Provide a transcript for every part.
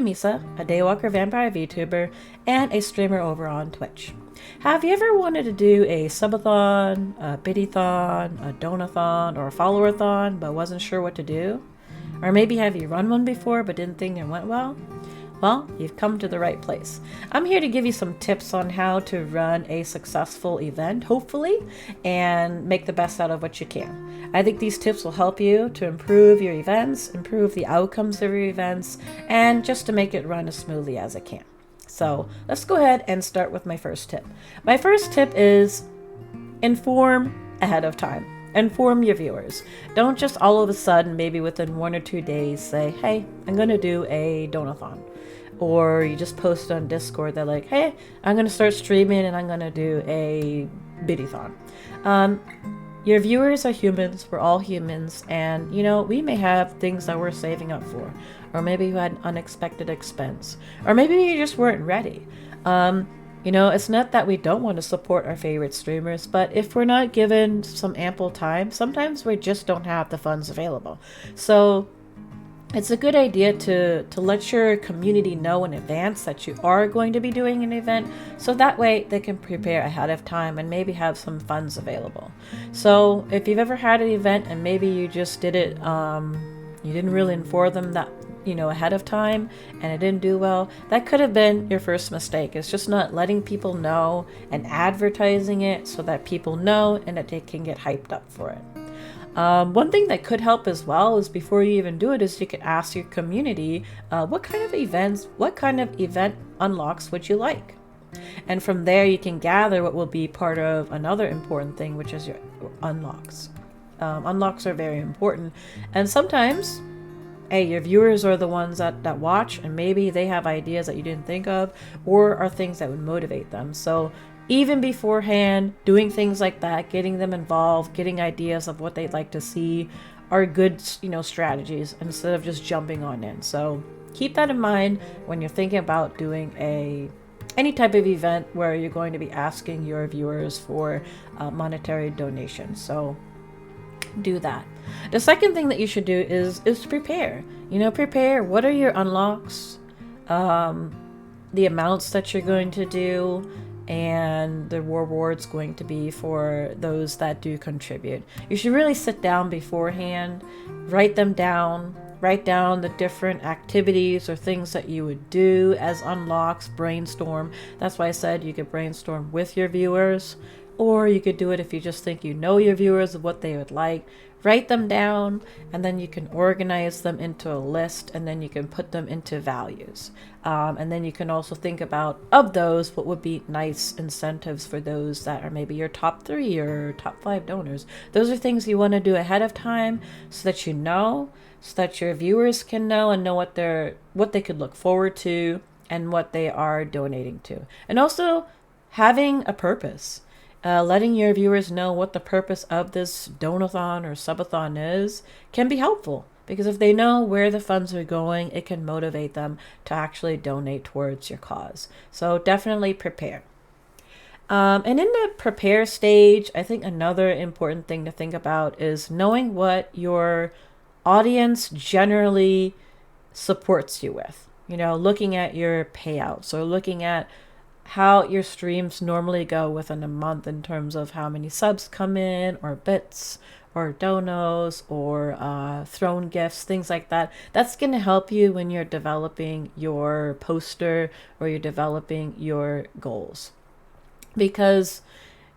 Misa, a Daywalker Vampire VTuber, and a streamer over on Twitch. Have you ever wanted to do a Subathon, a biddython, a Donothon, or a follow-thon but wasn't sure what to do? Or maybe have you run one before but didn't think it went well? Well, you've come to the right place. I'm here to give you some tips on how to run a successful event, hopefully, and make the best out of what you can. I think these tips will help you to improve your events, improve the outcomes of your events, and just to make it run as smoothly as it can. So let's go ahead and start with my first tip. My first tip is inform ahead of time. Inform your viewers. Don't just all of a sudden, maybe within 1 or 2 days, say, hey, I'm going to do a Donothon. Or you just post on Discord that like, hey, I'm going to start streaming and I'm going to do a biddython. Your viewers are humans. We're all humans. And, we may have things that we're saving up for. Or maybe you had an unexpected expense. Or maybe you just weren't ready. It's not that we don't want to support our favorite streamers, but if we're not given some ample time, sometimes we just don't have the funds available. So it's a good idea to let your community know in advance that you are going to be doing an event, so that way they can prepare ahead of time and maybe have some funds available. So if you've ever had an event and maybe you just did it, you didn't really inform them that ahead of time and it didn't do well, that could have been your first mistake. It's just not letting people know and advertising it so that people know and that they can get hyped up for it. One thing that could help as well is before you even do it is you could ask your community what kind of event unlocks would you like, and from there you can gather what will be part of another important thing, which is your unlocks. Unlocks are very important, and sometimes your viewers are the ones that watch, and maybe they have ideas that you didn't think of or are things that would motivate them. So even beforehand, doing things like that, getting them involved, getting ideas of what they'd like to see are good, strategies instead of just jumping on in. So keep that in mind when you're thinking about doing any type of event where you're going to be asking your viewers for monetary donations. So do that. The second thing that you should do is prepare. Prepare what are your unlocks, the amounts that you're going to do, and the rewards going to be for those that do contribute. You should really sit down beforehand, write them down, write down the different activities or things that you would do as unlocks, brainstorm. That's why I said you could brainstorm with your viewers, or you could do it if you just think your viewers of what they would like. Write them down, and then you can organize them into a list, and then you can put them into values. And then you can also think about, of those, what would be nice incentives for those that are maybe your top 3 or top 5 donors. Those are things you want to do ahead of time so that so that your viewers can know and know what they could look forward to and what they are donating to. And also having a purpose. Letting your viewers know what the purpose of this Donathon or Subathon is can be helpful, because if they know where the funds are going, it can motivate them to actually donate towards your cause. So definitely prepare. And in the prepare stage, I think another important thing to think about is knowing what your audience generally supports you with. Looking at your payouts or looking at how your streams normally go within a month in terms of how many subs come in, or bits, or donos, or throne gifts, things like that. That's going to help you when you're developing your poster or you're developing your goals. Because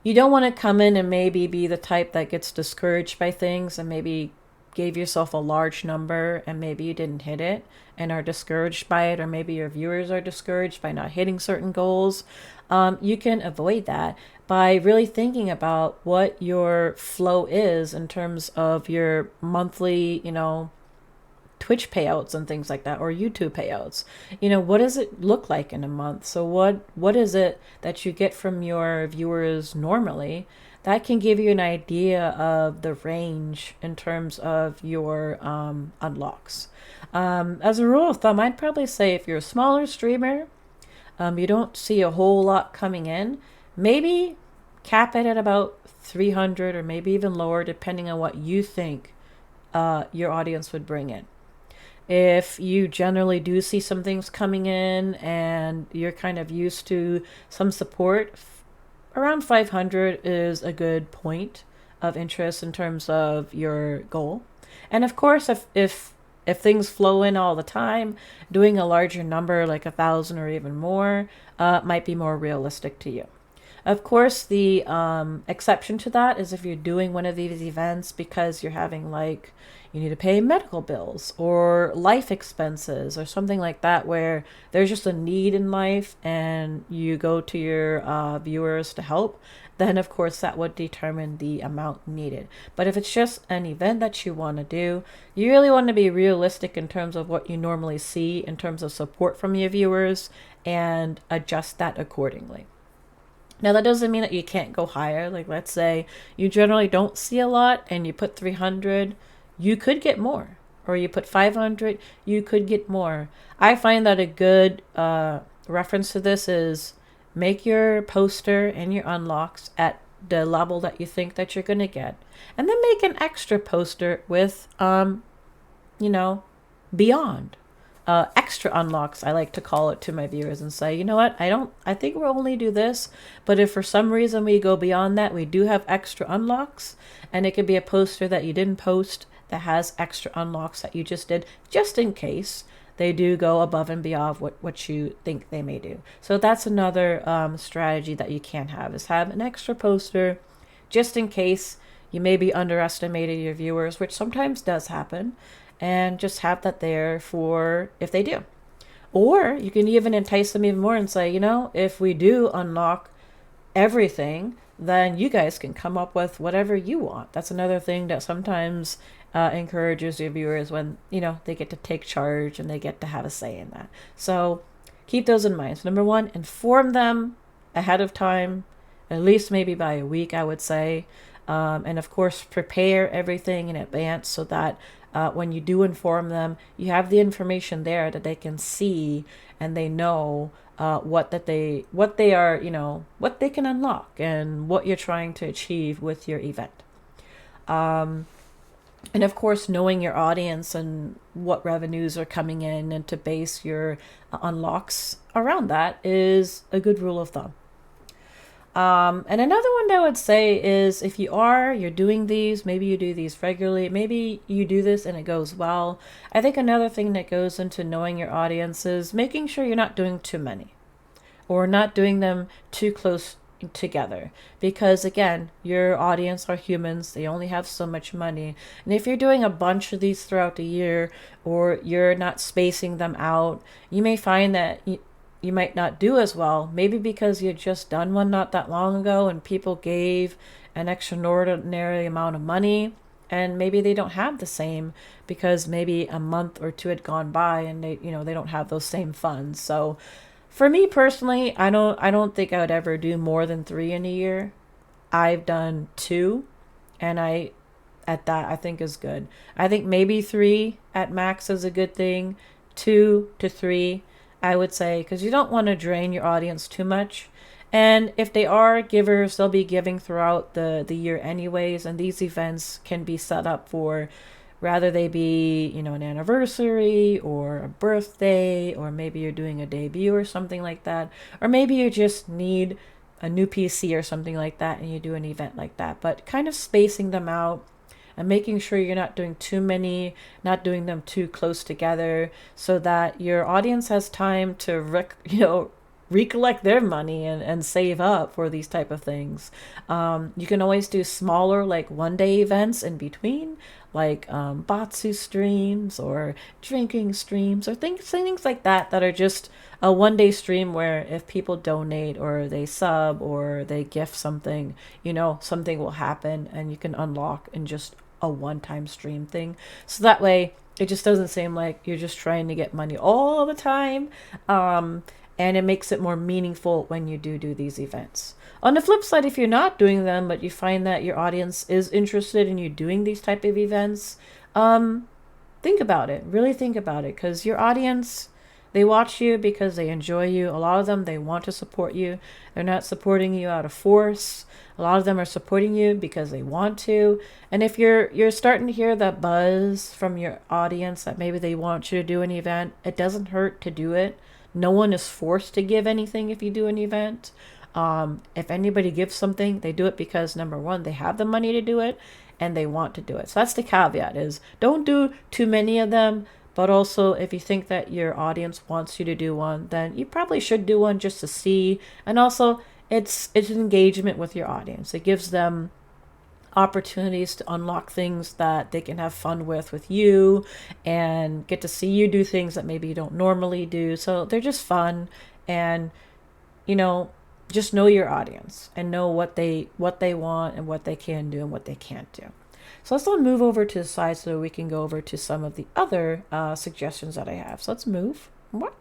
you don't want to come in and maybe be the type that gets discouraged by things and maybe gave yourself a large number and maybe you didn't hit it and are discouraged by it, or maybe your viewers are discouraged by not hitting certain goals. You can avoid that by really thinking about what your flow is in terms of your monthly, Twitch payouts and things like that, or YouTube payouts. What does it look like in a month? So what is it that you get from your viewers normally? That can give you an idea of the range in terms of your unlocks. As a rule of thumb, I'd probably say if you're a smaller streamer, you don't see a whole lot coming in, maybe cap it at about 300 or maybe even lower, depending on what you think your audience would bring in. If you generally do see some things coming in and you're kind of used to some support, around 500 is a good point of interest in terms of your goal. And of course, if things flow in all the time, doing a larger number like 1,000 or even more might be more realistic to you. Of course, the exception to that is if you're doing one of these events because you're having, like, you need to pay medical bills or life expenses or something like that, where there's just a need in life and you go to your viewers to help, then of course that would determine the amount needed. But if it's just an event that you want to do, you really want to be realistic in terms of what you normally see in terms of support from your viewers and adjust that accordingly. Now, that doesn't mean that you can't go higher. Like, let's say you generally don't see a lot and you put 300, you could get more. Or you put 500, you could get more. I find that a good reference to this is make your poster and your unlocks at the level that you think that you're going to get. And then make an extra poster with, beyond. Extra unlocks, I like to call it to my viewers and say, you know what, I think we'll only do this, but if for some reason we go beyond that, we do have extra unlocks, and it could be a poster that you didn't post that has extra unlocks that you just did, just in case they do go above and beyond what you think they may do. So that's another strategy that you can have, is have an extra poster just in case you maybe underestimated your viewers, which sometimes does happen, and just have that there for if they do. Or you can even entice them even more and say, if we do unlock everything, then you guys can come up with whatever you want. That's another thing that sometimes encourages your viewers when, they get to take charge and they get to have a say in that. So keep those in mind. So number one, inform them ahead of time, at least maybe by a week, I would say. And of course, prepare everything in advance so that when you do inform them, you have the information there that they can see and they know what they are, what they can unlock and what you're trying to achieve with your event. And of course, knowing your audience and what revenues are coming in and to base your unlocks around that is a good rule of thumb. And another one that I would say is if you're doing these, maybe you do these regularly, maybe you do this and it goes well. I think another thing that goes into knowing your audience is making sure you're not doing too many or not doing them too close together, because again, your audience are humans. They only have so much money. And if you're doing a bunch of these throughout the year or you're not spacing them out, you may find that you might not do as well, maybe because you just done one not that long ago and people gave an extraordinary amount of money, and maybe they don't have the same because maybe a month or two had gone by and they don't have those same funds. So for me personally, I don't think I would ever do more than 3 in a year. I've done 2, and I think is good. I think maybe 3 at max is a good thing. 2 to 3, I would say, because you don't want to drain your audience too much. And if they are givers, they'll be giving throughout the year anyways. And these events can be set up for, rather they be, an anniversary or a birthday, or maybe you're doing a debut or something like that. Or maybe you just need a new PC or something like that and you do an event like that. But kind of spacing them out and making sure you're not doing too many, not doing them too close together, so that your audience has time to recollect their money and save up for these type of things. You can always do smaller, like 1-day events in between, like Batsu streams or drinking streams or things like that are just a 1-day stream where if people donate or they sub or they gift something, something will happen and you can unlock in just a one-time stream thing. So that way it just doesn't seem like you're just trying to get money all the time. And it makes it more meaningful when you do these events. On the flip side, if you're not doing them, but you find that your audience is interested in you doing these type of events, think about it. Really think about it, because your audience, They watch you because they enjoy you. A lot of them, they want to support you. They're not supporting you out of force. A lot of them are supporting you because they want to. And if you're starting to hear that buzz from your audience that maybe they want you to do an event, it doesn't hurt to do it. No one is forced to give anything if you do an event. If anybody gives something, they do it because number one, they have the money to do it and they want to do it. So that's the caveat, is don't do too many of them. But also, if you think that your audience wants you to do one, then you probably should do one just to see. And also, it's an engagement with your audience. It gives them opportunities to unlock things that they can have fun with you, and get to see you do things that maybe you don't normally do. So they're just fun. And you know, just know your audience and know what they want and what they can do and what they can't do. So let's move over to the side so we can go over to some of the other suggestions that I have. So let's move. What?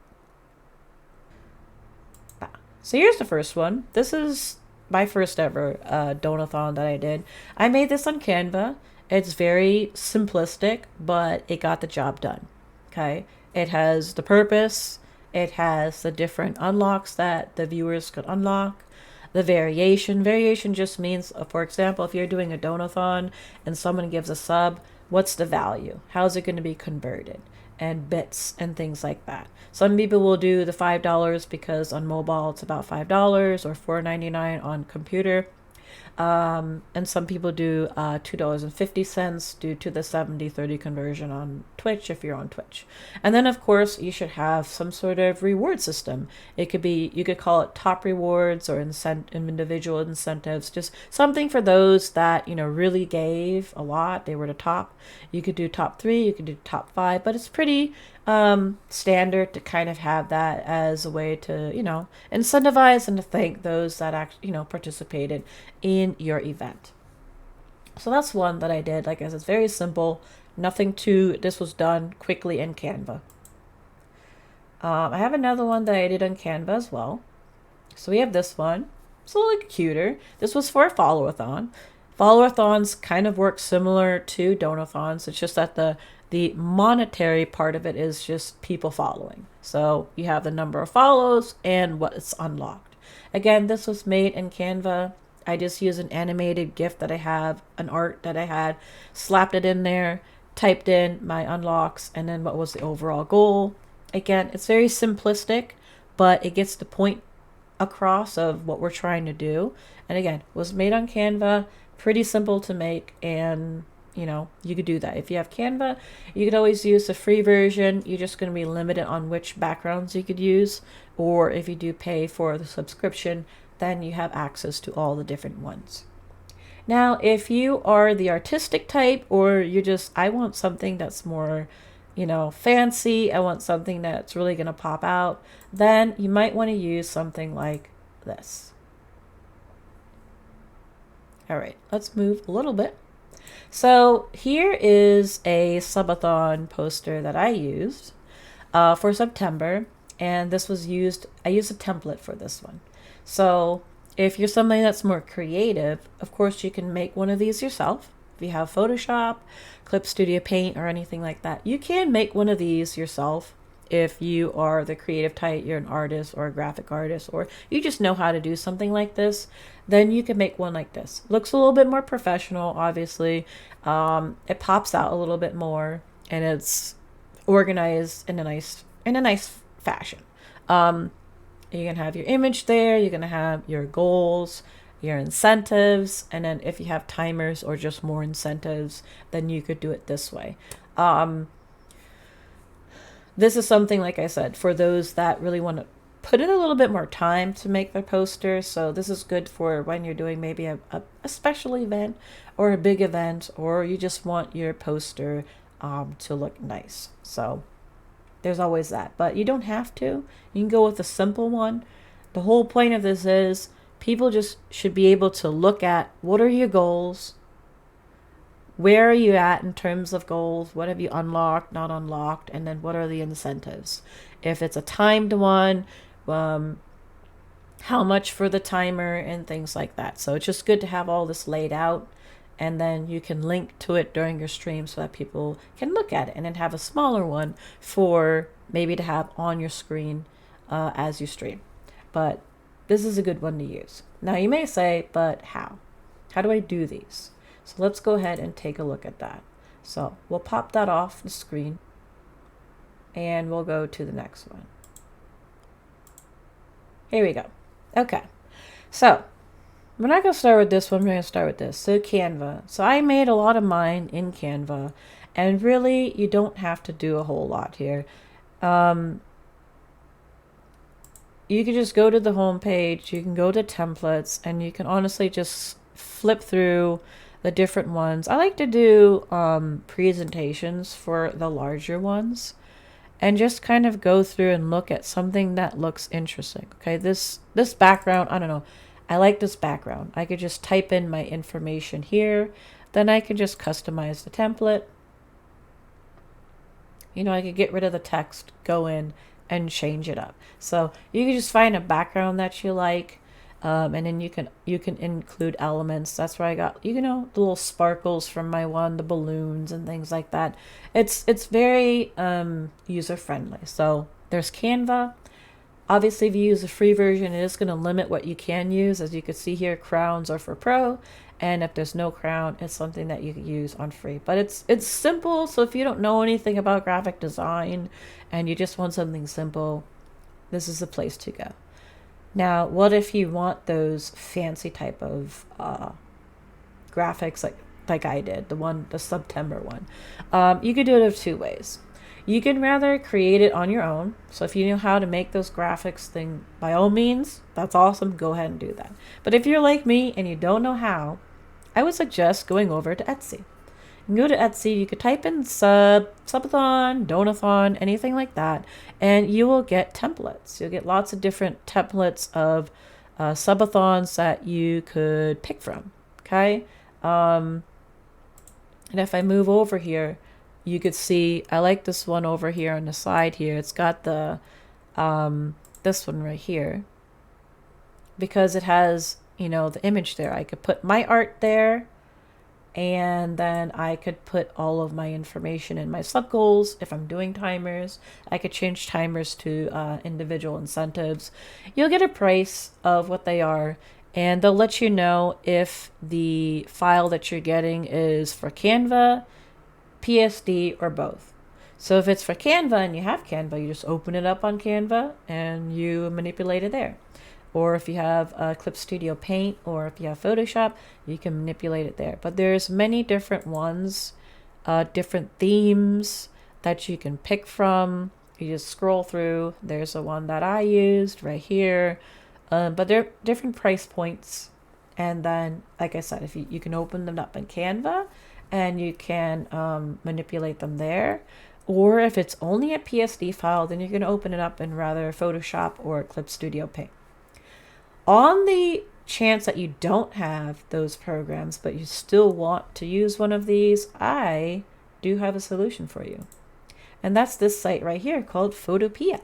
So here's the first one. This is my first ever Donathon that I did. I made this on Canva. It's very simplistic, but it got the job done. Okay. It has the purpose. It has the different unlocks that the viewers could unlock. The variation. Variation just means, for example, if you're doing a Donathon and someone gives a sub, what's the value? How's it going to be converted? And bits and things like that. Some people will do the $5 because on mobile it's about $5 or $4.99 on computer. And some people do $2.50 due to the 70/30 conversion on Twitch if you're on Twitch. And then of course you should have some sort of reward system. It could be, you could call it top rewards or individual incentives, just something for those that, you know, really gave a lot. They were the top. You could do top 3, you could do top 5, but it's pretty standard to kind of have that as a way to, you know, incentivize and to thank those that actually, you know, participated in your event. So that's one that I did. Like I said, it's very simple, nothing too, this was done quickly in Canva. I have another one that I did on Canva as well. So we have this one. It's a little cuter. This was for a follow-a-thon. Follow-a-thons kind of work similar to Donathons. It's just that the monetary part of it is just people following. So you have the number of follows and what is unlocked. Again, this was made in Canva. I just used an animated GIF that I have, an art that I had, slapped it in there, typed in my unlocks, and then what was the overall goal. Again, it's very simplistic, but it gets the point across of what we're trying to do. And again, was made on Canva, pretty simple to make, and you know, you could do that. If you have Canva, you could always use the free version. You're just going to be limited on which backgrounds you could use. Or if you do pay for the subscription, then you have access to all the different ones. Now, if you are the artistic type, or you're just, I want something that's more, you know, fancy, I want something that's really going to pop out, then you might want to use something like this. All right, let's move a little bit. So here is a Subathon poster that I used for September, and this was used, I used a template for this one. So if you're somebody that's more creative, of course you can make one of these yourself. If you have Photoshop, Clip Studio Paint, or anything like that, you can make one of these yourself. If you are the creative type, you're an artist or a graphic artist, or you just know how to do something like this, then you can make one like this. Looks a little bit more professional, obviously. It pops out a little bit more, and it's organized in a nice fashion. You can have your image there. You're gonna have your goals, your incentives, and then if you have timers or just more incentives, then you could do it this way. This is something, like I said, for those that really want to put in a little bit more time to make their poster. So this is good for when you're doing maybe a special event or a big event, or you just want your poster to look nice. So there's always that, but you don't have to. You can go with a simple one. The whole point of this is people just should be able to look at, what are your goals? Where are you at in terms of goals? What have you unlocked, not unlocked? And then what are the incentives? If it's a timed one, how much for the timer and things like that. So it's just good to have all this laid out, and then you can link to it during your stream so that people can look at it, and then have a smaller one for maybe to have on your screen as you stream. But this is a good one to use. Now you may say, but how? How do I do these? So let's go ahead and take a look at that. So we'll pop that off the screen and we'll go to the next one. Here we go. Okay, so we're not going to start with this one. We're going to start with this. So Canva. So I made a lot of mine in Canva, and really you don't have to do a whole lot here. You can just go to the home page, you can go to templates, and you can honestly just flip through the different ones. I like to do presentations for the larger ones and just kind of go through and look at something that looks interesting. Okay, this background, I don't know, I like this background. I could just type in my information here, then I could just customize the template. You know, I could get rid of the text, go in and change it up. So you can just find a background that you like, and then you can include elements. That's where I got, you know, the little sparkles from my one, the balloons and things like that. It's very user friendly. So there's Canva. Obviously, if you use the free version, it is going to limit what you can use. As you can see here, crowns are for pro, and if there's no crown, it's something that you can use on free. But it's simple, so if you don't know anything about graphic design and you just want something simple, this is the place to go. Now, what if you want those fancy type of graphics like I did, the September one? You could do it of two ways. You can rather create it on your own. So if you know how to make those graphics thing, by all means, that's awesome. Go ahead and do that. But if you're like me and you don't know how, I would suggest going over to Etsy. You can go to Etsy, you could type in Subathon, Donothon, anything like that, and you will get templates. You'll get lots of different templates of Subathons that you could pick from, okay? And if I move over here, you could see, I like this one over here on the side here. It's got the, this one right here, because it has, you know, the image there. I could put my art there, and then I could put all of my information in my sub goals. If I'm doing timers, I could change timers to individual incentives. You'll get a price of what they are, and they'll let you know if the file that you're getting is for Canva, PSD, or both. So if it's for Canva and you have Canva, you just open it up on Canva and you manipulate it there. Or if you have Clip Studio Paint, or if you have Photoshop, you can manipulate it there. But there's many different ones, different themes that you can pick from. You just scroll through. There's the one that I used right here. But they're different price points. And then, like I said, if you can open them up in Canva, and you can manipulate them there. Or if it's only a PSD file, then you can open it up in rather Photoshop or Clip Studio Paint. On the chance that you don't have those programs, but you still want to use one of these, I do have a solution for you. And that's this site right here called Photopea.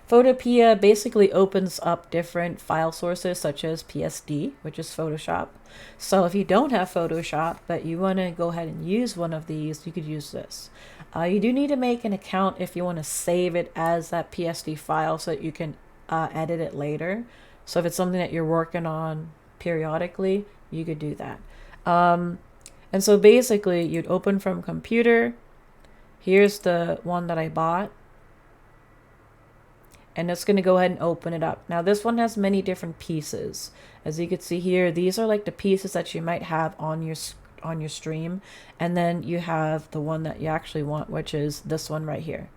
Photopea basically opens up different file sources such as PSD, which is Photoshop. So if you don't have Photoshop, but you want to go ahead and use one of these, you could use this. You do need to make an account if you want to save it as that PSD file so that you can edit it later. So if it's something that you're working on periodically, you could do that. And so basically you'd open from computer. Here's the one that I bought. And it's going to go ahead and open it up. Now this one has many different pieces. As you can see here, these are like the pieces that you might have on your stream. And then you have the one that you actually want, which is this one right here.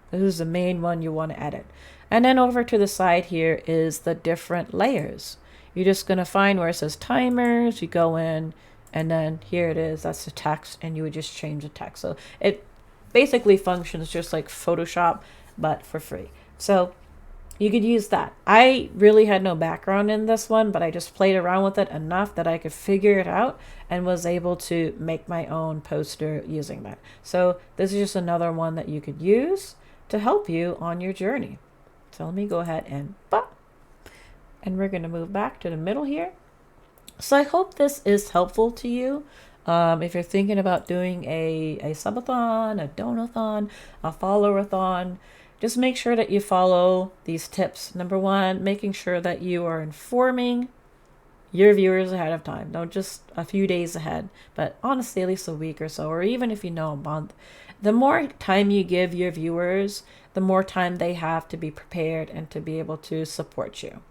This is the main one you want to edit. And then over to the side here is the different layers. You're just going to find where it says timers, you go in, and then here it is, that's the text, and you would just change the text. So it basically functions just like Photoshop, but for free. So you could use that. I really had no background in this one, but I just played around with it enough that I could figure it out and was able to make my own poster using that. So this is just another one that you could use to help you on your journey. So let me go ahead and pop. And we're going to move back to the middle here. So I hope this is helpful to you. If you're thinking about doing a subathon, a donathon, a follow-a-thon, just make sure that you follow these tips. Number one, making sure that you are informing your viewers ahead of time. Don't just a few days ahead, but honestly, at least a week or so, or even if you know a month. The more time you give your viewers, the more time they have to be prepared and to be able to support you.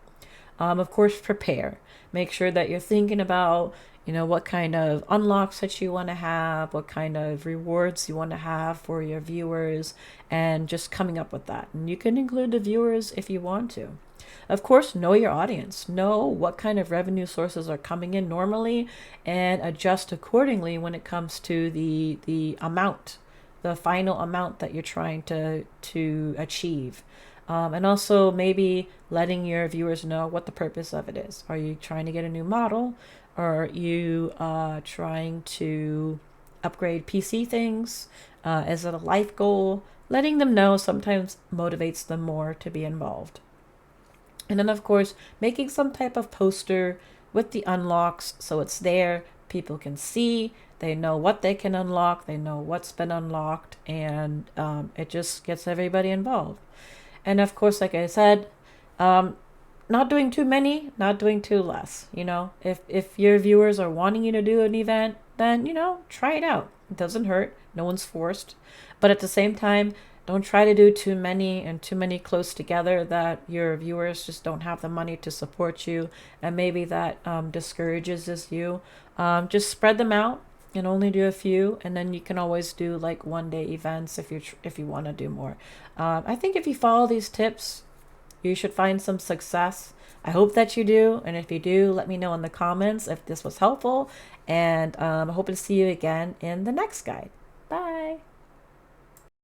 Of course, prepare. Make sure that you're thinking about, what kind of unlocks that you want to have, what kind of rewards you want to have for your viewers, and just coming up with that. And you can include the viewers if you want to. Of course, know your audience. Know what kind of revenue sources are coming in normally and adjust accordingly when it comes to the amount, the final amount that you're trying to achieve. And also maybe letting your viewers know what the purpose of it is. Are you trying to get a new model? Or are you trying to upgrade PC things? Is it a life goal? Letting them know sometimes motivates them more to be involved. And then, of course, making some type of poster with the unlocks so it's there, people can see, they know what they can unlock, they know what's been unlocked, and it just gets everybody involved. And of course, like I said, not doing too many, not doing too less. If your viewers are wanting you to do an event, then try it out. It doesn't hurt. No one's forced. But at the same time, don't try to do too many and too many close together that your viewers just don't have the money to support you, and maybe that discourages you. Just spread them out and only do a few, and then you can always do like 1-day events if you want to do more. I think if you follow these tips, you should find some success. I hope that you do, and if you do, let me know in the comments if this was helpful, and I hope to see you again in the next guide. Bye.